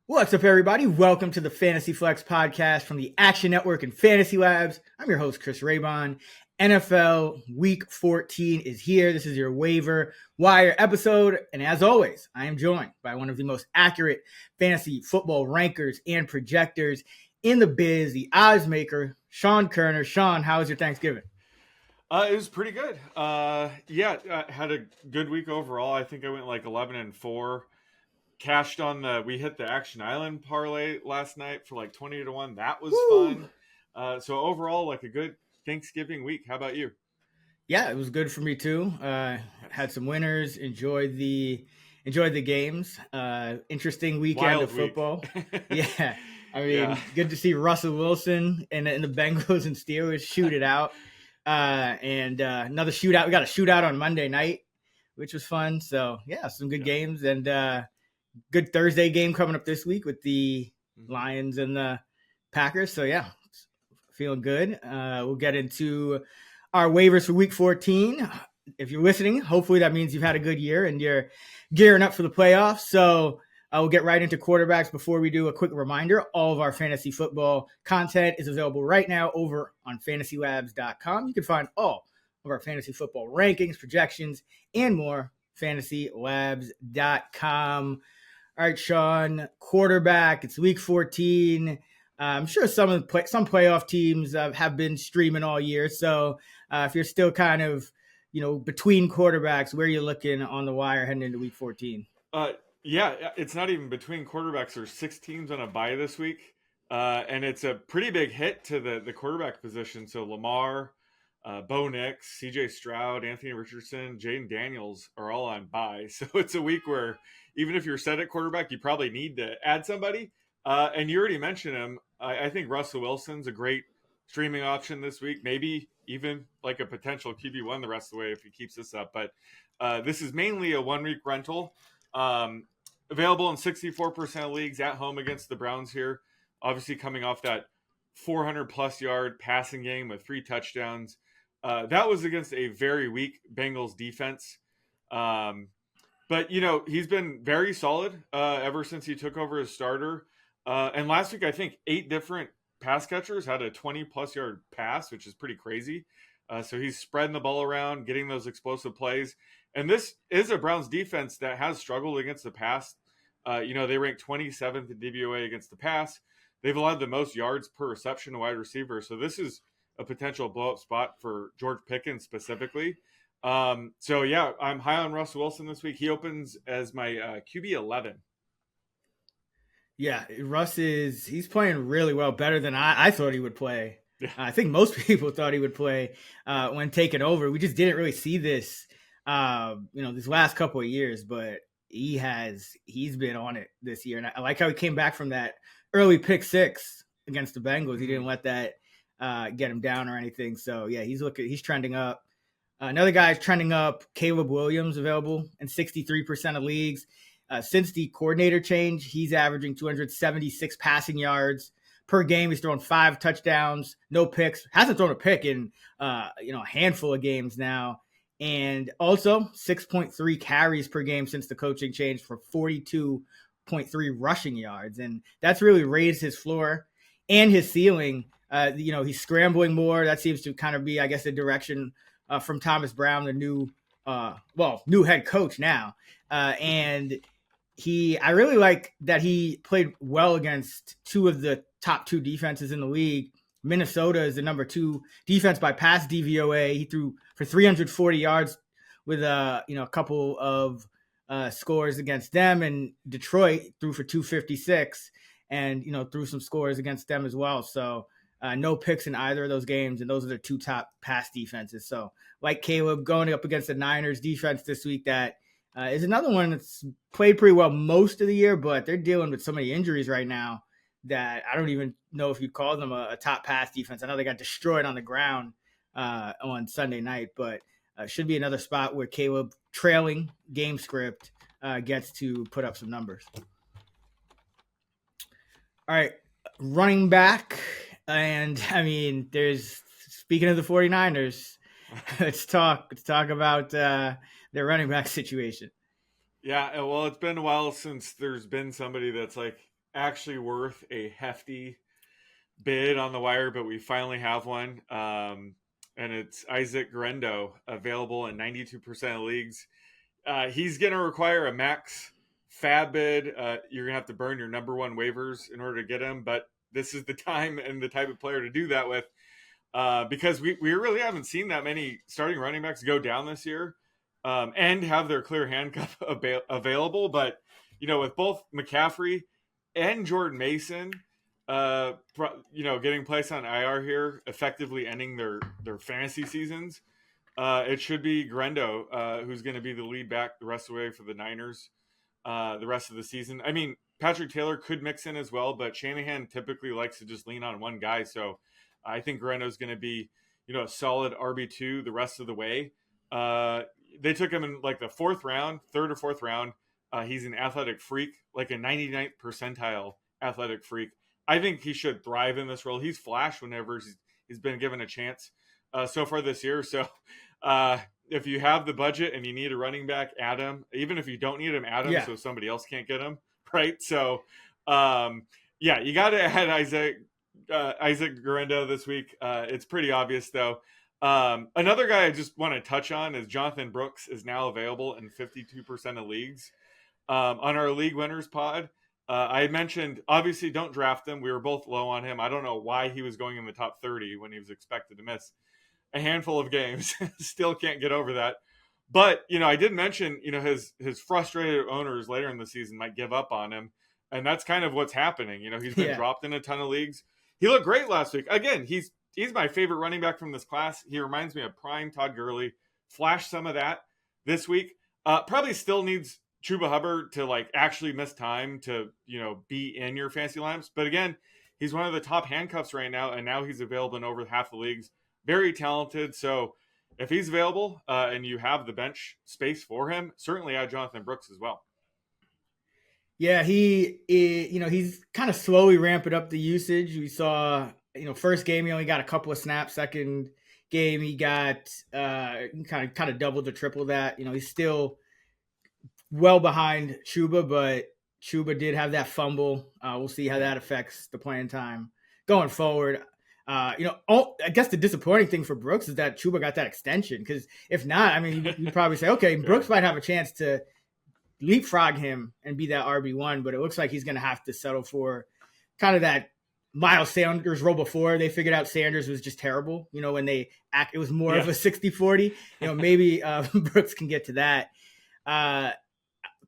What's up, everybody? Welcome to the Fantasy Flex podcast from the Action Network and Fantasy Labs. I'm your host, Chris Raybon. NFL Week 14 is here. This is your Waiver Wire episode. And as always, I am joined by one of the most accurate fantasy football rankers and projectors in the biz, the odds maker, Sean Kerner. Sean, how was your Thanksgiving? It was pretty good. I had a good week overall. I think I went like 11-4. Cashed on we hit the Action Island parlay last night for like 20-1. That was fun. So overall, like a good Thanksgiving week. How about you? Yeah, it was good for me too. Had some winners. Enjoyed the games. Interesting weekend Wild of football. week. Yeah, I mean, Good to see Russell Wilson and the Bengals and Steelers shoot it out. And another shootout. We got a shootout on Monday night, which was fun. So yeah, some good games and good Thursday game coming up this week with the Lions and the Packers. So yeah, feeling good. We'll get into our waivers for week 14. If you're listening, hopefully that means you've had a good year and you're gearing up for the playoffs. So we'll get right into quarterbacks. Before we do, a quick reminder, all of our fantasy football content is available right now over on fantasylabs.com. You can find all of our fantasy football rankings, projections, and more, fantasylabs.com. All right, Sean, quarterback. It's week 14. I'm sure some playoff teams have been streaming all year. So if you're still kind of, between quarterbacks, where are you looking on the wire heading into week 14? Yeah, it's not even between quarterbacks. There's 6 teams on a bye this week. And it's a pretty big hit to the quarterback position. So Lamar, Bo Nix, CJ Stroud, Anthony Richardson, Jaden Daniels are all on bye. So it's a week where even if you're set at quarterback, you probably need to add somebody. And you already mentioned him. I think Russell Wilson's a great streaming option this week. Maybe even like a potential QB1 the rest of the way if he keeps this up. But this is mainly a 1-week rental. Available in 64% of leagues at home against the Browns here. Obviously coming off that 400-plus yard passing game with 3 touchdowns. That was against a very weak Bengals defense. But, he's been very solid ever since he took over as starter. And last week, I think 8 different pass catchers had a 20-plus yard pass, which is pretty crazy. So he's spreading the ball around, getting those explosive plays. And this is a Browns defense that has struggled against the pass. They rank 27th in DVOA against the pass. They've allowed the most yards per reception to wide receiver. So this is a potential blow-up spot for George Pickens specifically. I'm high on Russell Wilson this week. He opens as my QB 11. Yeah, he's playing really well, better than I thought he would play. Yeah. I think most people thought he would play when taking over. We just didn't really see this, these last couple of years, but he's been on it this year. And I like how he came back from that early pick 6 against the Bengals. He didn't let that get him down or anything. So yeah, he's trending up. Another guy's trending up, Caleb Williams, available in 63% of leagues. Since the coordinator change, he's averaging 276 passing yards per game. He's thrown 5 touchdowns, no picks. Hasn't thrown a pick in a handful of games now. And also 6.3 carries per game since the coaching change for 42.3 rushing yards. And that's really raised his floor and his ceiling. He's scrambling more. That seems to kind of be, I guess, the direction from Thomas Brown, the new head coach now. And I really like that he played well against 2 of the top 2 defenses in the league. Minnesota is the number 2 defense by pass DVOA. He threw for 340 yards with a couple of scores against them, and Detroit threw for 256 and threw some scores against them as well. So no picks in either of those games, and those are the 2 top pass defenses. So like Caleb, going up against the Niners defense this week, that is another one that's played pretty well most of the year, but they're dealing with so many injuries right now that I don't even know if you'd call them a top pass defense. I know they got destroyed on the ground on Sunday night, but should be another spot where Caleb, trailing game script, gets to put up some numbers. All right, running back. And I mean, speaking of the 49ers, let's talk about their running back situation. Yeah, well, it's been a while since there's been somebody that's like actually worth a hefty bid on the wire, but we finally have one. And it's Isaac Guerrero, available in 92% of leagues. He's going to require a max fab bid. You're going to have to burn your number one waivers in order to get him, but this is the time and the type of player to do that with, because we really haven't seen that many starting running backs go down this year, and have their clear handcuff available. But, with both McCaffrey and Jordan Mason, getting placed on IR here, effectively ending their fantasy seasons, it should be Guerrero, who's going to be the lead back the rest of the way for the Niners, the rest of the season. I mean, Patrick Taylor could mix in as well, but Shanahan typically likes to just lean on one guy. So I think Guerrero is going to be, a solid RB2 the rest of the way. They took him in like the third or fourth round. He's an athletic freak, like a 99th percentile athletic freak. I think he should thrive in this role. He's flashed whenever he's been given a chance so far this year. So if you have the budget and you need a running back, add him. Even if you don't need him, add him so somebody else can't get him, right? So, you got to add Isaac Guerrero this week. It's pretty obvious, though. Another guy I just want to touch on is Jonathan Brooks is now available in 52% of leagues. On our League Winners pod, I mentioned, obviously, don't draft him. We were both low on him. I don't know why he was going in the top 30 when he was expected to miss a handful of games. Still can't get over that. But, I did mention, his frustrated owners later in the season might give up on him. And that's kind of what's happening. He's been dropped in a ton of leagues. He looked great last week. Again, he's my favorite running back from this class. He reminds me of prime Todd Gurley. Flashed some of that this week. Probably still needs Chuba Hubbard to actually miss time to, be in your fantasy lineups. But again, he's one of the top handcuffs right now, and now he's available in over half the leagues. Very talented. So if he's available and you have the bench space for him, certainly add Jonathan Brooks as well. Yeah, he's kind of slowly ramping up the usage. We saw, first game he only got a couple of snaps. Second game he got kind of double to triple that. He's still well behind Chuba, but Chuba did have that fumble. We'll see how that affects the playing time going forward. I guess the disappointing thing for Brooks is that Chuba got that extension, because if not, I mean, you'd probably say, okay, Brooks might have a chance to leapfrog him and be that RB1, but it looks like he's going to have to settle for kind of that Miles Sanders role before they figured out Sanders was just terrible. When it was more of a 60-40. Maybe Brooks can get to that. A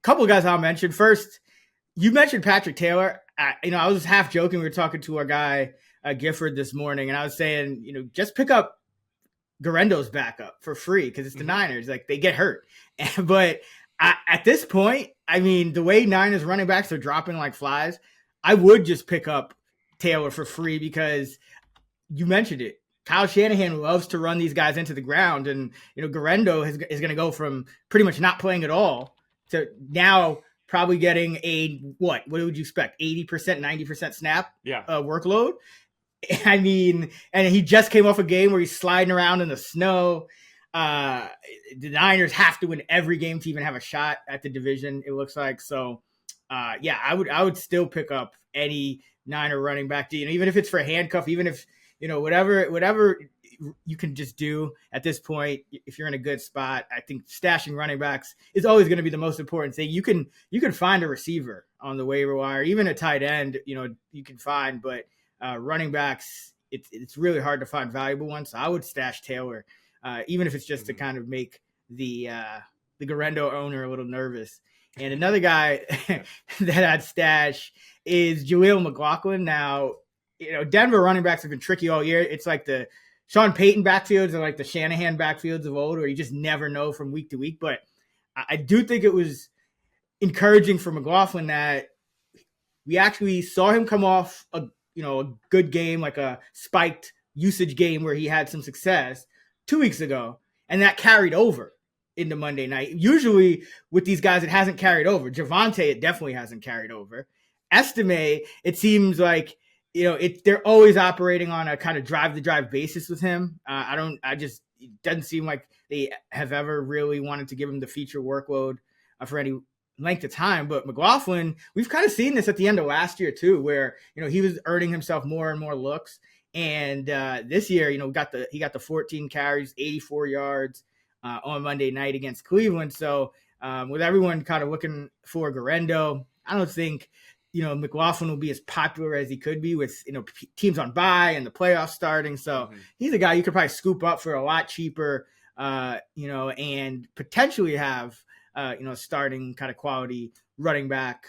couple of guys I'll mention. First, you mentioned Patrick Taylor. I was half joking. We were talking to our guy Gifford this morning, and I was saying, just pick up Guerrero's backup for free because it's the Niners. Like, they get hurt, but at this point, I mean, the way Niners running backs are dropping like flies, I would just pick up Taylor for free, because you mentioned it. Kyle Shanahan loves to run these guys into the ground, and Guerrero is going to go from pretty much not playing at all to now probably getting what would you expect? 80%, 90% snap workload. I mean, and he just came off a game where he's sliding around in the snow. The Niners have to win every game to even have a shot at the division, it looks like. So, I would still pick up any Niner running back, even if it's for a handcuff, even if, whatever you can just do at this point. If you're in a good spot, I think stashing running backs is always going to be the most important thing. You can find a receiver on the waiver wire, even a tight end, you can find, but running backs, it's really hard to find valuable ones. So I would stash Taylor, even if it's just to kind of make the Guerrero owner a little nervous. And another guy that I'd stash is Jaleel McLaughlin. Now, Denver running backs have been tricky all year. It's like the Sean Payton backfields and like the Shanahan backfields of old, where you just never know from week to week. But I do think it was encouraging for McLaughlin that we actually saw him come off a good game, like a spiked usage game where he had some success 2 weeks ago, and that carried over into Monday night. Usually with these guys, it hasn't carried over. Javonte, it definitely hasn't carried over. Estime, it seems like, they're always operating on a kind of drive-to-drive basis with him. It doesn't seem like they have ever really wanted to give him the feature workload for any length of time. But McLaughlin, we've kind of seen this at the end of last year too, where, he was earning himself more and more looks. And this year, he got the 14 carries, 84 yards on Monday night against Cleveland. So with everyone kind of looking for Garendo, I don't think, McLaughlin will be as popular as he could be with, teams on bye and the playoffs starting. So he's a guy you could probably scoop up for a lot cheaper, and potentially have, starting kind of quality running back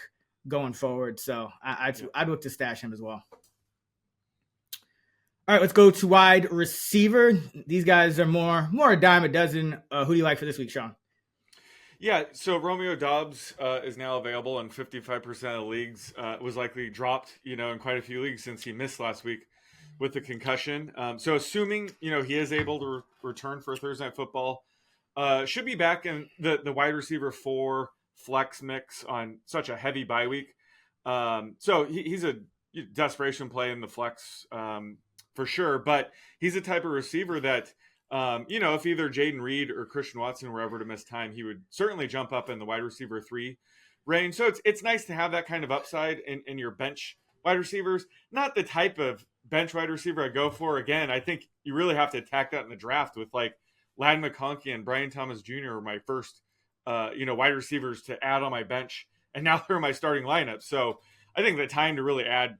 going forward. So I'd look to stash him as well. All right, let's go to wide receiver. These guys are more a dime a dozen. Who do you like for this week, Sean? Yeah, so Romeo Doubs is now available in 55% of leagues. Was likely dropped, in quite a few leagues since he missed last week with the concussion. So assuming, he is able to return for Thursday Night Football, should be back in the wide receiver 4 flex mix on such a heavy bye week. So he's a desperation play in the flex for sure, but he's a type of receiver that, if either Jaden Reed or Christian Watson were ever to miss time, he would certainly jump up in the wide receiver 3 range. So it's nice to have that kind of upside in your bench wide receivers. Not the type of bench wide receiver I go for. Again, I think you really have to attack that in the draft with like Ladd McConkey and Brian Thomas Jr. were my first, wide receivers to add on my bench, and now they're in my starting lineup. So I think the time to really add,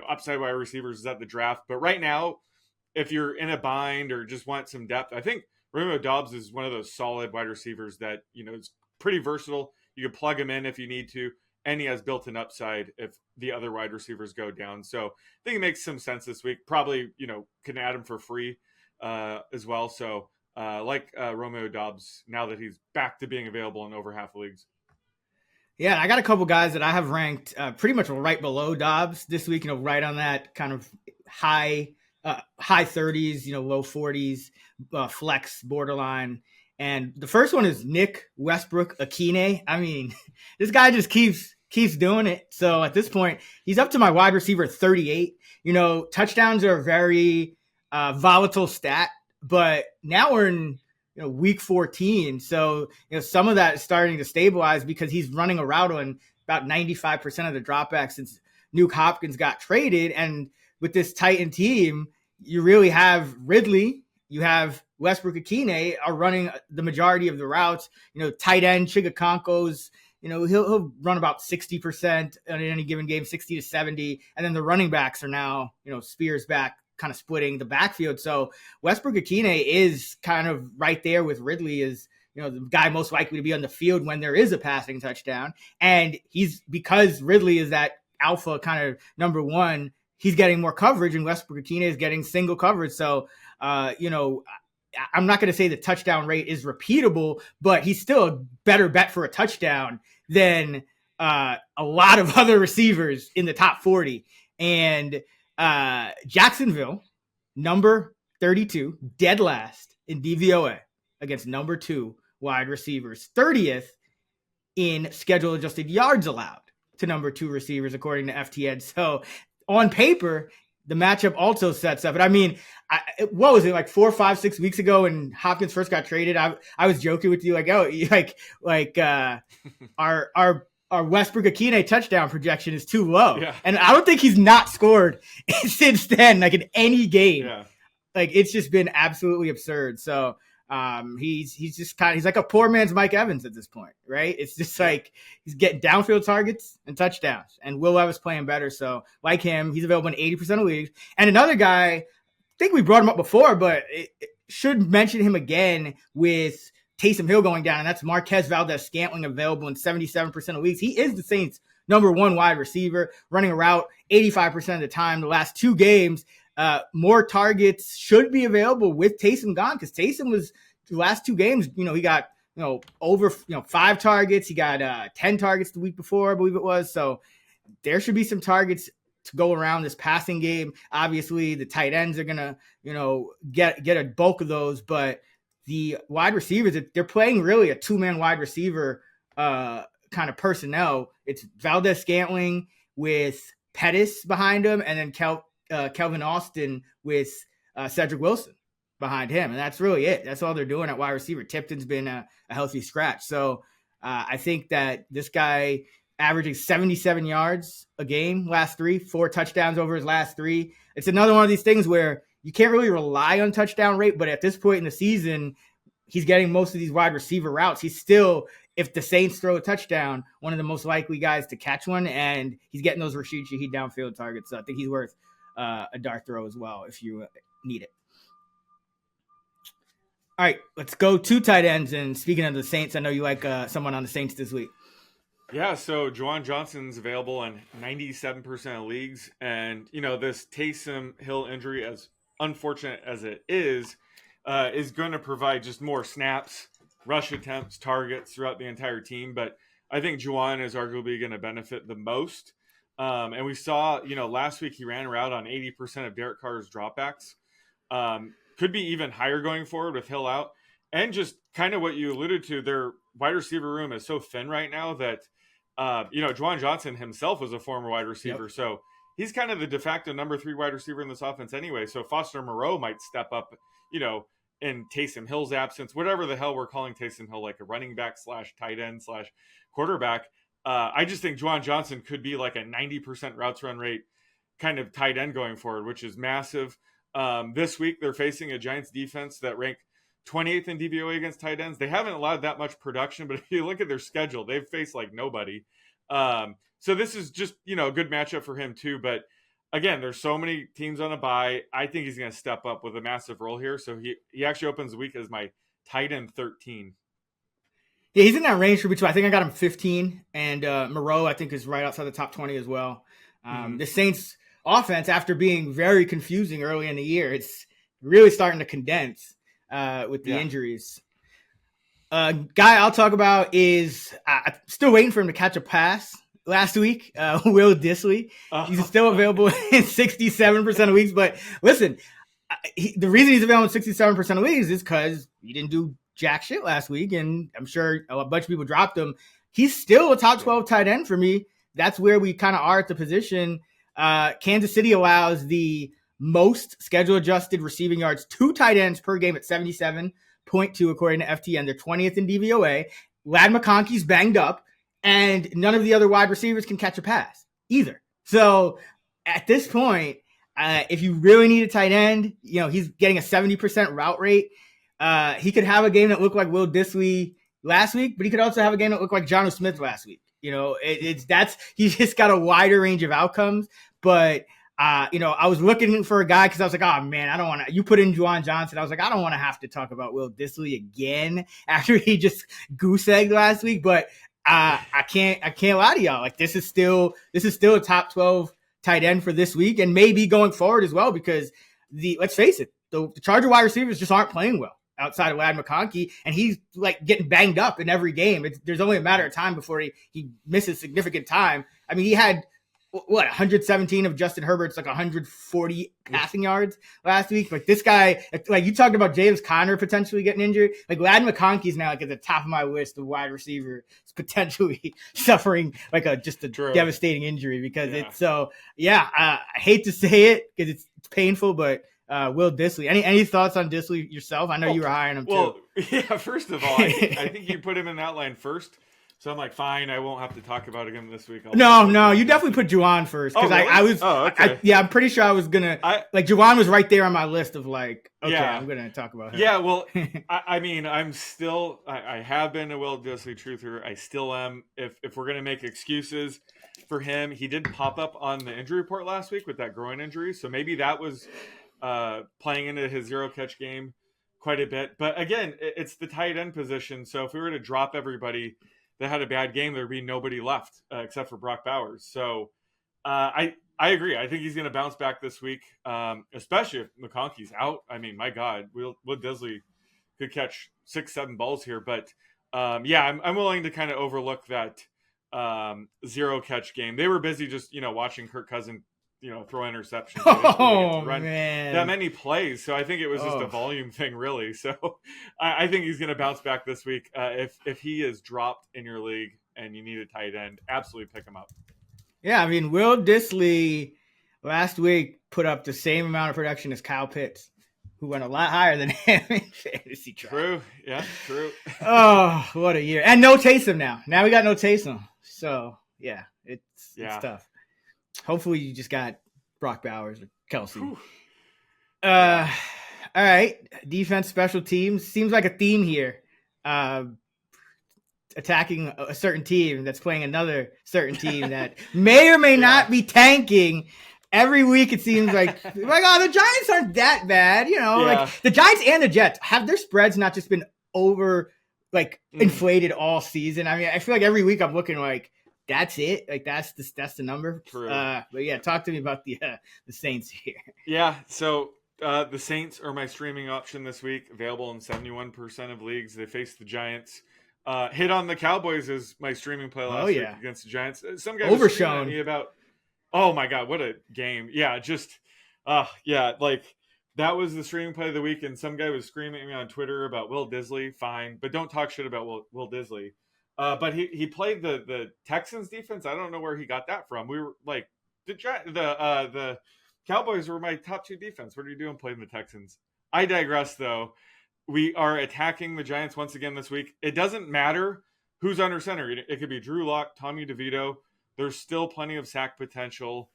upside wide receivers is at the draft. But right now, if you're in a bind or just want some depth, I think Romeo Doubs is one of those solid wide receivers that, is pretty versatile. You can plug him in if you need to, and he has built-in upside if the other wide receivers go down. So I think it makes some sense this week. Probably, can add him for free as well. So Romeo Doubs now that he's back to being available in over half the leagues. Yeah, I got a couple guys that I have ranked pretty much right below Doubs this week, right on that kind of high 30s, low 40s, flex borderline. And the first one is Nick Westbrook-Akine. I mean, this guy just keeps doing it. So at this point, he's up to my wide receiver 38. Touchdowns are a very volatile stat, but now we're in week 14. So, some of that is starting to stabilize because he's running a route on about 95% of the dropbacks since Nuke Hopkins got traded. And with this Titan team, you really have Ridley, you have Westbrook-Akine are running the majority of the routes. Tight end Chigakonko's, he'll run about 60% on any given game, 60 to 70. And then the running backs are now, Spears back, kind of splitting the backfield. So Westbrook-Akine is kind of right there with Ridley as, the guy most likely to be on the field when there is a passing touchdown. And because Ridley is that alpha kind of number one, he's getting more coverage and Westbrook-Akine is getting single coverage. So, I'm not going to say the touchdown rate is repeatable, but he's still a better bet for a touchdown than a lot of other receivers in the top 40. And Jacksonville, number 32, dead last in DVOA against number 2 wide receivers, 30th in schedule adjusted yards allowed to number 2 receivers, according to FTN. So on paper, the matchup also sets up. But I mean, what was it, like 4, 5, 6 weeks ago when Hopkins first got traded? I was joking with you, our Westbrook-Akine touchdown projection is too low. Yeah. And I don't think he's not scored since then, like in any game. Yeah. Like it's just been absolutely absurd. So he's just he's like a poor man's Mike Evans at this point, right? It's just like he's getting downfield targets and touchdowns, and Will Levis playing better. So like him, he's available in 80% of leagues. And another guy, I think we brought him up before, but it should mention him again with Taysom Hill going down, and that's Marquez Valdez-Scantling, available in 77% of leagues. He is the Saints' number 1 wide receiver, running a route 85% of the time. The last 2 games, more targets should be available with Taysom gone, because Taysom was the last 2 games, he got over 5 targets. He got 10 targets the week before, I believe it was. So there should be some targets to go around this passing game. Obviously, the tight ends are gonna get a bulk of those, but the wide receivers, they're playing really a 2-man wide receiver kind of personnel. It's Valdez-Scantling with Pettis behind him, and then Kelvin Austin with Cedric Wilson behind him. And that's really it. That's all they're doing at wide receiver. Tipton's been a healthy scratch. So I think that this guy averaging 77 yards a game last 4 touchdowns over his last 3. It's another one of these things where you can't really rely on touchdown rate, but at this point in the season, he's getting most of these wide receiver routes. He's still, if the Saints throw a touchdown, one of the most likely guys to catch one, and he's getting those Rashid Shaheed downfield targets. So I think he's worth a dart throw as well if you need it. All right, let's go to tight ends. And speaking of the Saints, I know you like someone on the Saints this week. Yeah, so Juwan Johnson's available in 97% of leagues. And, this Taysom Hill injury, as unfortunate as it is going to provide just more snaps, rush attempts, targets throughout the entire team. But I think Juwan is arguably going to benefit the most. And we saw, last week he ran a route on 80% of Derek Carr's dropbacks. Could be even higher going forward with Hill out. And just kind of what you alluded to, their wide receiver room is so thin right now that, Juwan Johnson himself was a former wide receiver. Yep. So he's kind of the de facto number 3 wide receiver in this offense anyway. So Foster Moreau might step up, in Taysom Hill's absence, whatever the hell we're calling Taysom Hill, like a running back / tight end / quarterback. I just think Juwan Johnson could be like a 90% routes run rate kind of tight end going forward, which is massive. This week, they're facing a Giants defense that ranked 28th in DVOA against tight ends. They haven't allowed that much production, but if you look at their schedule, they've faced like nobody. So this is just, a good matchup for him too. But again, there's so many teams on a bye. I think he's going to step up with a massive role here. So he actually opens the week as my tight end 13. Yeah, he's in that range for me too. I think I got him 15, and Moreau I think is right outside the top 20 as well. The Saints offense, after being very confusing early in the year, it's really starting to condense with the injuries. Guy I'll talk about is I'm still waiting for him to catch a pass last week. Will Dissly. He's still available in 67% of leagues. But listen, the reason he's available in 67% of leagues is because he didn't do jack shit last week, and I'm sure a bunch of people dropped him. He's still a top 12 tight end for me. That's where we kind of are at the position. Kansas City allows the most schedule adjusted receiving yards to tight ends per game at 77.2 according to FTN. They're 20th in DVOA. Ladd McConkey's banged up, and none of the other wide receivers can catch a pass either. So at this point, if you really need a tight end, he's getting a 70% route rate. He could have a game that looked like Will Dissly last week, but he could also have a game that looked like Jonnu Smith last week. He's just got a wider range of outcomes. But I was looking for a guy because I was like, oh man, I don't want to. You put in Juwan Johnson, I was like, I don't want to have to talk about Will Dissly again after he just goose egged last week. But I can't lie to y'all. Like this is still a top 12 tight end for this week, and maybe going forward as well, because let's face it, the Charger wide receivers just aren't playing well outside of Ladd McConkey, and he's like getting banged up in every game. There's only a matter of time before he misses significant time. I mean, he had 117 of Justin Herbert's like 140 passing yards last week. Like this guy, like you talked about James Conner potentially getting injured. Like Ladd McConkey's now like at the top of my list of wide receiver potentially suffering like a devastating injury because it's so. Yeah, I hate to say it because it's painful, but. Will Dissly. Any thoughts on Dissly yourself? I know you were high on him too. Yeah. First of all, I think you put him in that line first, so I'm like, fine. I won't have to talk about him this week. No, you definitely put Juwan first because really? I was. Oh, okay. I'm pretty sure I was gonna. Juwan was right there on my list of like. Okay, I'm gonna talk about him. Yeah, well, I mean, I'm still. I have been a Will Dissly truther. I still am. If we're gonna make excuses for him, he did pop up on the injury report last week with that groin injury, so maybe that was. Playing into his 0-catch game quite a bit. But again, it's the tight end position. So if we were to drop everybody that had a bad game, there'd be nobody left except for Brock Bowers. So I agree. I think he's going to bounce back this week, especially if McConkey's out. I mean, my God, Will Dissly could catch 6-7 balls here. But I'm willing to kind of overlook that 0-catch game. They were busy just, watching Kirk Cousins throw interceptions. Run man. That many plays. So I think it was just a volume thing, really. So I think he's going to bounce back this week. If he is dropped in your league and you need a tight end, absolutely pick him up. Yeah, I mean, Will Dissly last week put up the same amount of production as Kyle Pitts. who went a lot higher than him in fantasy draft. True. Yeah, true. Oh, what a year. And no Taysom now. Now we got no Taysom. So, yeah, it's tough. Hopefully you just got Brock Bowers or Kelsey. All right. Defense, special teams. Seems like a theme here. Attacking a certain team that's playing another certain team that may or may not be tanking. Every week it seems like the Giants aren't that bad. Like the Giants and the Jets, have their spreads not just been inflated all season? I mean, I feel like every week I'm looking like, that's it. Like that's the number. True. But yeah, talk to me about the Saints here. Yeah. So the Saints are my streaming option this week, available in 71% of leagues. They face the Giants. Hit on the Cowboys as my streaming play last week against the Giants. Some guy was screaming at me about, oh my God, what a game. Yeah. Just, like that was the streaming play of the week. And some guy was screaming at me on Twitter about Will Disley. Fine, but don't talk shit about Will Disley. But he played the Texans defense. I don't know where he got that from. We were like, the Cowboys were my top 2 defense. What are you doing playing the Texans? I digress, though. We are attacking the Giants once again this week. It doesn't matter who's under center. It could be Drew Lock, Tommy DeVito. There's still plenty of sack potential,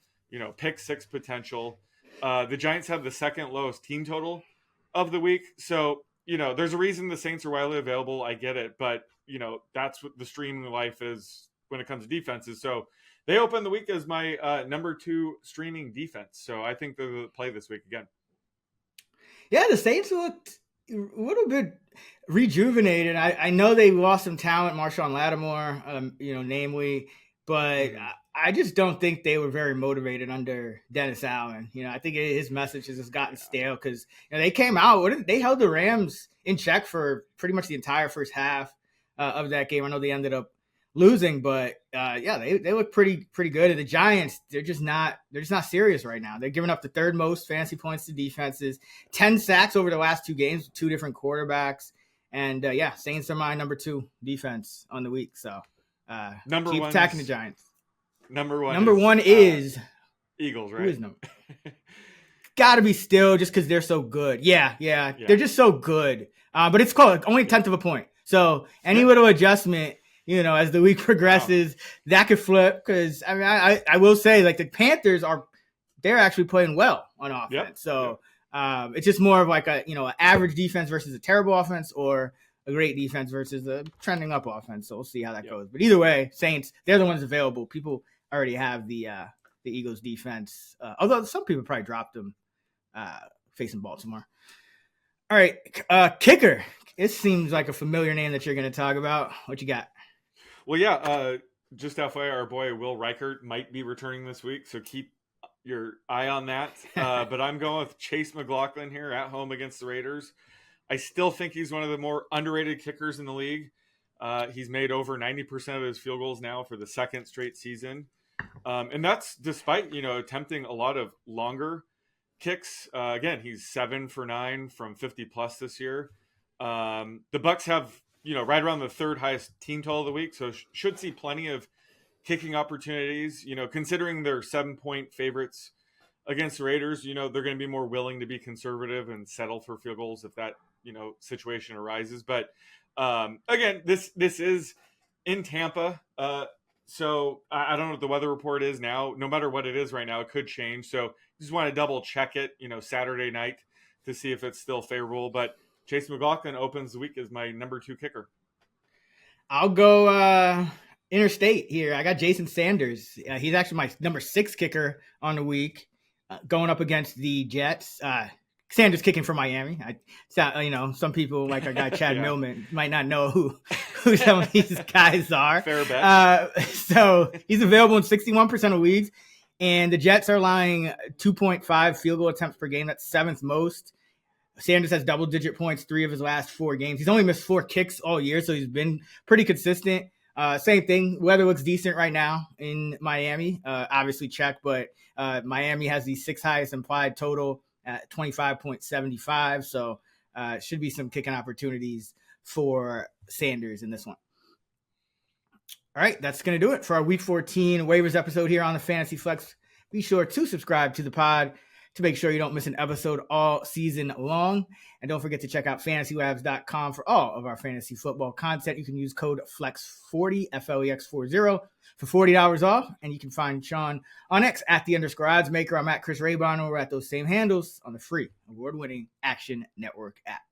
pick 6 potential. The Giants have the second lowest team total of the week. So, there's a reason the Saints are widely available. I get it. But, that's what the streaming life is when it comes to defenses. So they open the week as my number 2 streaming defense. So I think they're the play this week again. Yeah, the Saints looked a little bit rejuvenated. I know they lost some talent, Marshawn Lattimore, namely, but I just don't think they were very motivated under Dennis Allen. I think his message has just gotten stale because they came out, they held the Rams in check for pretty much the entire first half of that game. I know they ended up losing, but they look pretty good. And the Giants, they're just not serious right now. They're giving up the 3rd most fantasy points to defenses, 10 sacks over the last 2 games with 2 different quarterbacks. And Saints are my number 2 defense on the week. So keep attacking the Giants. Number one is Eagles, right? Who is number? Gotta be still just because they're so good. Yeah, they're just so good. But it's called only 1/10 of a point. So any little adjustment, as the week progresses, that could flip. Because I will say, like the Panthers they're actually playing well on offense. Yep. So it's just more of like an average defense versus a terrible offense, or a great defense versus a trending up offense. So we'll see how that goes. But either way, Saints, they're the ones available. People already have the Eagles defense, although some people probably dropped them facing Baltimore. All right, kicker. It seems like a familiar name that you're going to talk about. What you got? Well, just FYI, our boy Will Reichert might be returning this week, so keep your eye on that. But I'm going with Chase McLaughlin here at home against the Raiders. I still think he's one of the more underrated kickers in the league. He's made over 90% of his field goals now for the 2nd straight season. And that's despite, attempting a lot of longer kicks. Again, he's 7 for 9 from 50 plus this year. The Bucks have, right around the 3rd highest team total of the week. So should see plenty of kicking opportunities, considering they're 7-point favorites against the Raiders. They're going to be more willing to be conservative and settle for field goals if that, situation arises. But again, this is in Tampa. So I don't know what the weather report is now. No matter what it is right now, it could change. So just want to double check it, Saturday night to see if it's still favorable. But Chase McLaughlin opens the week as my number 2 kicker. I'll go interstate here. I got Jason Sanders. He's actually my number 6 kicker on the week, going up against the Jets. Sanders kicking for Miami. Some people like our guy Chad Millman might not know who some of these guys are. Fair bet. So he's available in 61% of leagues, and the Jets are allowing 2.5 field goal attempts per game. That's 7th most. Sanders has double-digit points 3 of his last 4 games. He's only missed 4 kicks all year, so he's been pretty consistent. Same thing. Weather looks decent right now in Miami. Obviously check, but Miami has the 6th highest implied total at 25.75. So should be some kicking opportunities for Sanders in this one. All right, that's going to do it for our Week 14 waivers episode here on the Fantasy Flex. Be sure to subscribe to the pod. to make sure you don't miss an episode all season long. And don't forget to check out fantasylabs.com for all of our fantasy football content. You can use code FLEX40, FLEX40, for $40 off. And you can find Sean on X at @_oddsmaker. I'm at Chris Raybon, over at those same handles on the free award-winning Action Network app.